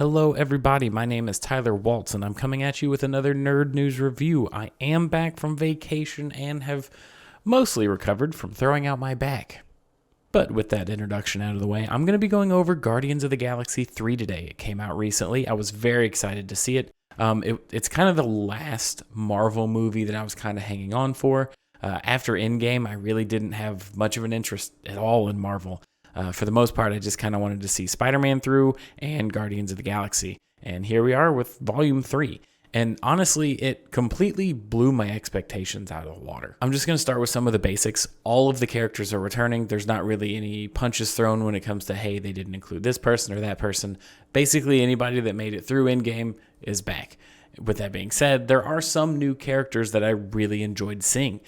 Hello, everybody. My name is Tyler Waltz, and I'm coming at you with another Nerd News review. I am back from vacation and have mostly recovered from throwing out my back. But with that introduction out of the way, I'm going to be going over Guardians of the Galaxy 3 today. It came out recently. I was very excited to see it. It's kind of the last Marvel movie that I was kind of hanging on for. After Endgame, I really didn't have much of an interest at all in Marvel. For the most part, I just kind of wanted to see Spider-Man through and Guardians of the Galaxy. And here we are with Volume 3. And honestly, it completely blew my expectations out of the water. I'm just going to start with some of the basics. All of the characters are returning. There's not really any punches thrown when it comes to, hey, they didn't include this person or that person. Basically, anybody that made it through Endgame is back. With that being said, there are some new characters that I really enjoyed seeing.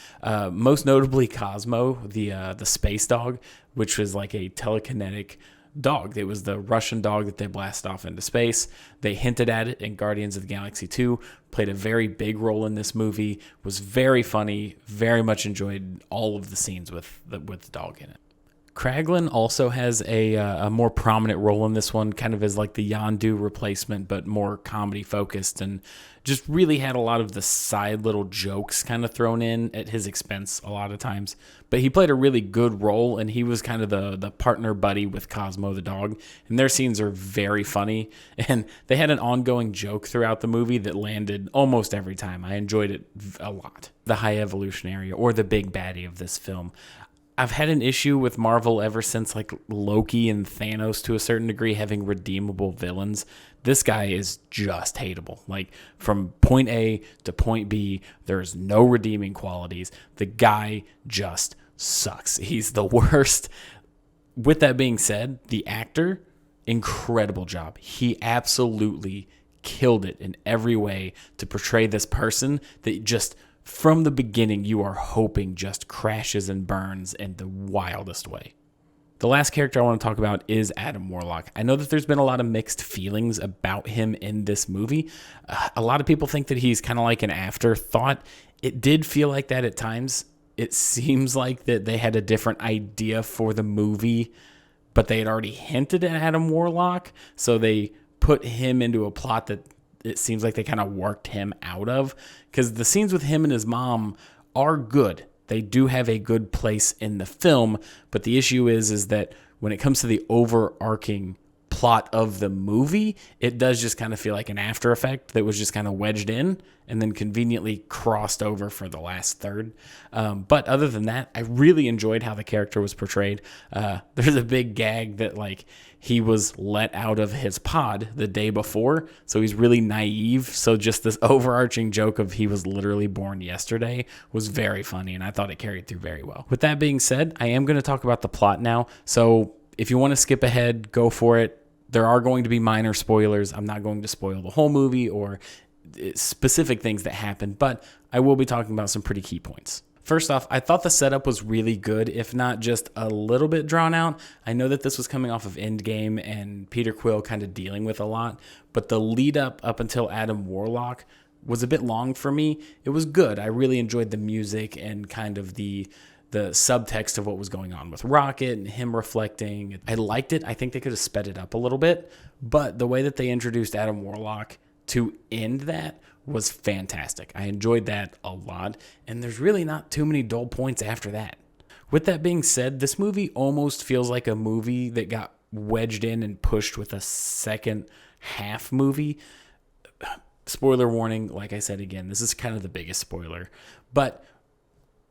Most notably Cosmo, the space dog, which was like a telekinetic dog. It was the Russian dog that they blast off into space. They hinted at it in Guardians of the Galaxy 2, played a very big role in this movie, was very funny, very much enjoyed all of the scenes with the dog in it. Kraglin also has a more prominent role in this one, kind of as like the Yondu replacement, but more comedy focused, and just really had a lot of the side little jokes kind of thrown in at his expense a lot of times. But he played a really good role, and he was kind of the partner buddy with Cosmo the dog, and their scenes are very funny, and they had an ongoing joke throughout the movie that landed almost every time. I enjoyed it a lot. The High Evolutionary, or the big baddie of this film. I've had an issue with Marvel ever since like Loki and Thanos to a certain degree having redeemable villains. This guy is just hateable. Like from point A to point B, there's no redeeming qualities. The guy just sucks. He's the worst. With that being said, the actor, incredible job. He absolutely killed it in every way to portray this person that just from the beginning, you are hoping just crashes and burns in the wildest way. The last character I want to talk about is Adam Warlock. I know that there's been a lot of mixed feelings about him in this movie. A lot of people think that he's kind of like an afterthought. It did feel like that at times. It seems like that they had a different idea for the movie, but they had already hinted at Adam Warlock, so they put him into a plot that it seems like they kind of worked him out of, because the scenes with him and his mom are good. They do have a good place in the film, but the issue is that when it comes to the overarching plot of the movie, it does just kind of feel like an after effect that was just kind of wedged in and then conveniently crossed over for the last third. But other than that, I really enjoyed how the character was portrayed. There's a big gag that like he was let out of his pod the day before, so he's really naive. So just this overarching joke of he was literally born yesterday was very funny, and I thought it carried through very well. With that being said, I am going to talk about the plot now. So if you want to skip ahead, go for it. There are going to be minor spoilers. I'm not going to spoil the whole movie or specific things that happen, but I will be talking about some pretty key points. First off, I thought the setup was really good, if not just a little bit drawn out. I know that this was coming off of Endgame and Peter Quill kind of dealing with a lot, but the lead up until Adam Warlock was a bit long for me. It was good. I really enjoyed the music and kind of the subtext of what was going on with Rocket and him reflecting. I liked it. I think they could have sped it up a little bit, but the way that they introduced Adam Warlock to end that was fantastic. I enjoyed that a lot, and there's really not too many dull points after that. With that being said, this movie almost feels like a movie that got wedged in and pushed with a second half movie. Spoiler warning, like I said again, this is kind of the biggest spoiler, but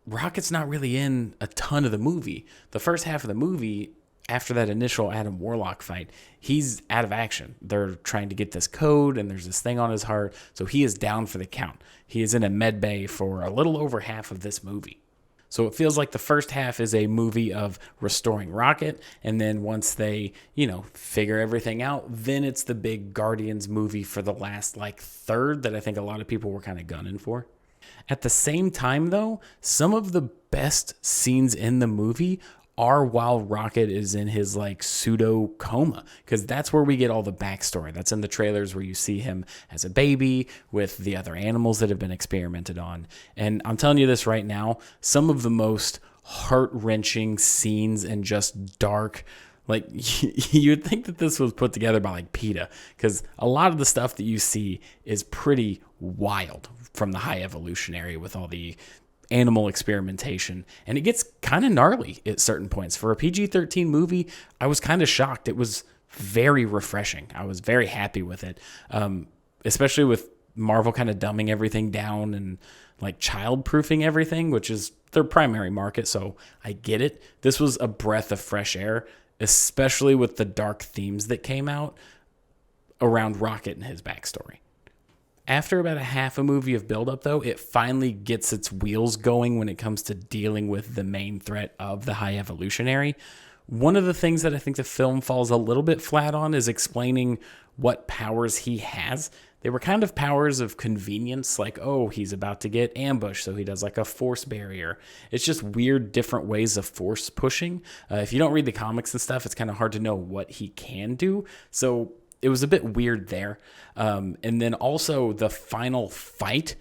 Rocket's not really in a ton of the movie. The first half of the movie, after that initial Adam Warlock fight, he's out of action. They're trying to get this code, and there's this thing on his heart, so he is down for the count. He is in a med bay for a little over half of this movie. So it feels like the first half is a movie of restoring Rocket, and then once they, figure everything out, then it's the big Guardians movie for the last, third that I think a lot of people were kind of gunning for. At the same time, though, some of the best scenes in the movie are while Rocket is in his pseudo coma, because that's where we get all the backstory. That's in the trailers where you see him as a baby with the other animals that have been experimented on. And I'm telling you this right now, some of the most heart-wrenching scenes and just dark Like, you'd think that this was put together by like PETA, because a lot of the stuff that you see is pretty wild from the High Evolutionary with all the animal experimentation, and it gets kind of gnarly at certain points. For a PG-13 movie, I was kind of shocked. It was very refreshing. I was very happy with it, especially with Marvel kind of dumbing everything down and like child-proofing everything, which is their primary market, so I get it. This was a breath of fresh air, especially with the dark themes that came out around Rocket and his backstory. After about a half a movie of buildup, though, it finally gets its wheels going when it comes to dealing with the main threat of the High Evolutionary. One of the things that I think the film falls a little bit flat on is explaining what powers he has. They were kind of powers of convenience, like, oh, he's about to get ambushed, so he does like a force barrier. It's just weird, different ways of force pushing. If you don't read the comics and stuff, it's kind of hard to know what he can do. So it was a bit weird there. And then also the final fight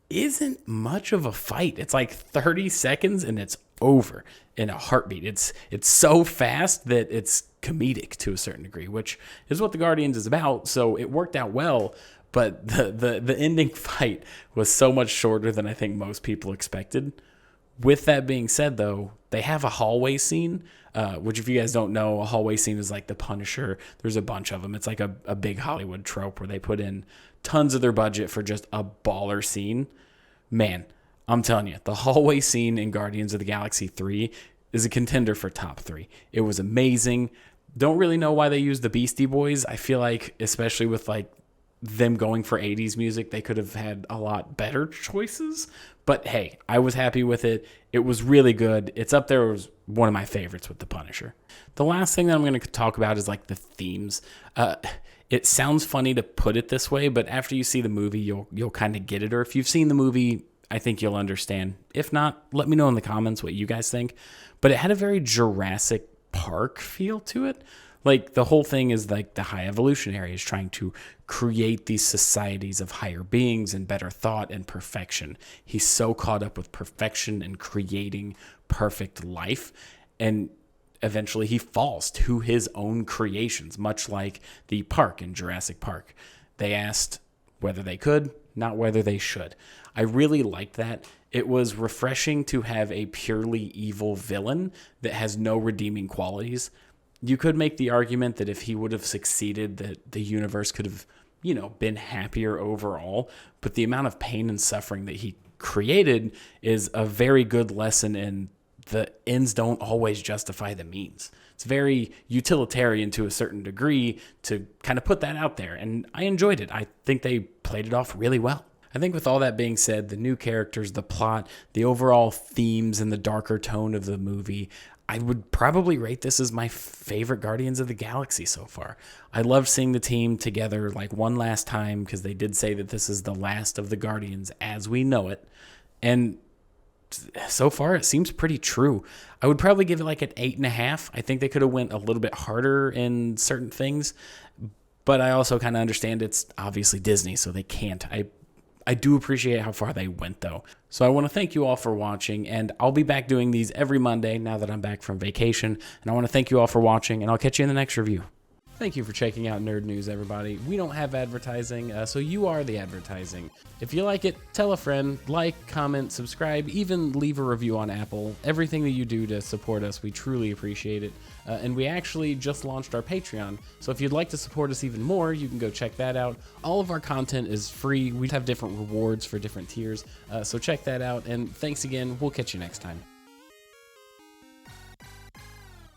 isn't much of a fight. It's like 30 seconds and it's over in a heartbeat. It's so fast that it's comedic to a certain degree, which is what the Guardians is about. So it worked out well. But the ending fight was so much shorter than I think most people expected. With that being said, though, they have a hallway scene, which if you guys don't know, a hallway scene is like The Punisher. There's a bunch of them. It's like a big Hollywood trope where they put in tons of their budget for just a baller scene. Man, I'm telling you, the hallway scene in Guardians of the Galaxy 3 is a contender for top 3. It was amazing. Don't really know why they used the Beastie Boys. I feel like, especially with like them going for 80s music, they could have had a lot better choices. But hey, I was happy with it. It was really good. It's up there as one of my favorites with The Punisher. The last thing that I'm going to talk about is like the themes. It sounds funny to put it this way, but after you see the movie, you'll kind of get it. Or if you've seen the movie, I think you'll understand. If not, let me know in the comments what you guys think. But it had a very Jurassic Park feel to it. Like, the whole thing is like the High Evolutionary is trying to create these societies of higher beings and better thought and perfection. He's so caught up with perfection and creating perfect life. And eventually he falls to his own creations, much like the park in Jurassic Park. They asked whether they could, not whether they should. I really liked that. It was refreshing to have a purely evil villain that has no redeeming qualities. You could make the argument that if he would have succeeded, that the universe could have, been happier overall. But the amount of pain and suffering that he created is a very good lesson in the ends don't always justify the means. It's very utilitarian to a certain degree to kind of put that out there. And I enjoyed it. I think they played it off really well. I think with all that being said, the new characters, the plot, the overall themes, and the darker tone of the movie, I would probably rate this as my favorite Guardians of the Galaxy so far. I love seeing the team together like one last time because they did say that this is the last of the Guardians as we know it. And so far, it seems pretty true. I would probably give it like an 8.5. I think they could have went a little bit harder in certain things. But I also kind of understand it's obviously Disney, so they can't. I do appreciate how far they went, though. So I want to thank you all for watching, and I'll be back doing these every Monday now that I'm back from vacation. And I want to thank you all for watching, and I'll catch you in the next review. Thank you for checking out Nerd News, everybody. We don't have advertising, so you are the advertising. If you like it, tell a friend, like, comment, subscribe, even leave a review on Apple. Everything that you do to support us, we truly appreciate it. And we actually just launched our Patreon, so if you'd like to support us even more, you can go check that out. All of our content is free. We have different rewards for different tiers, so check that out. And thanks again. We'll catch you next time.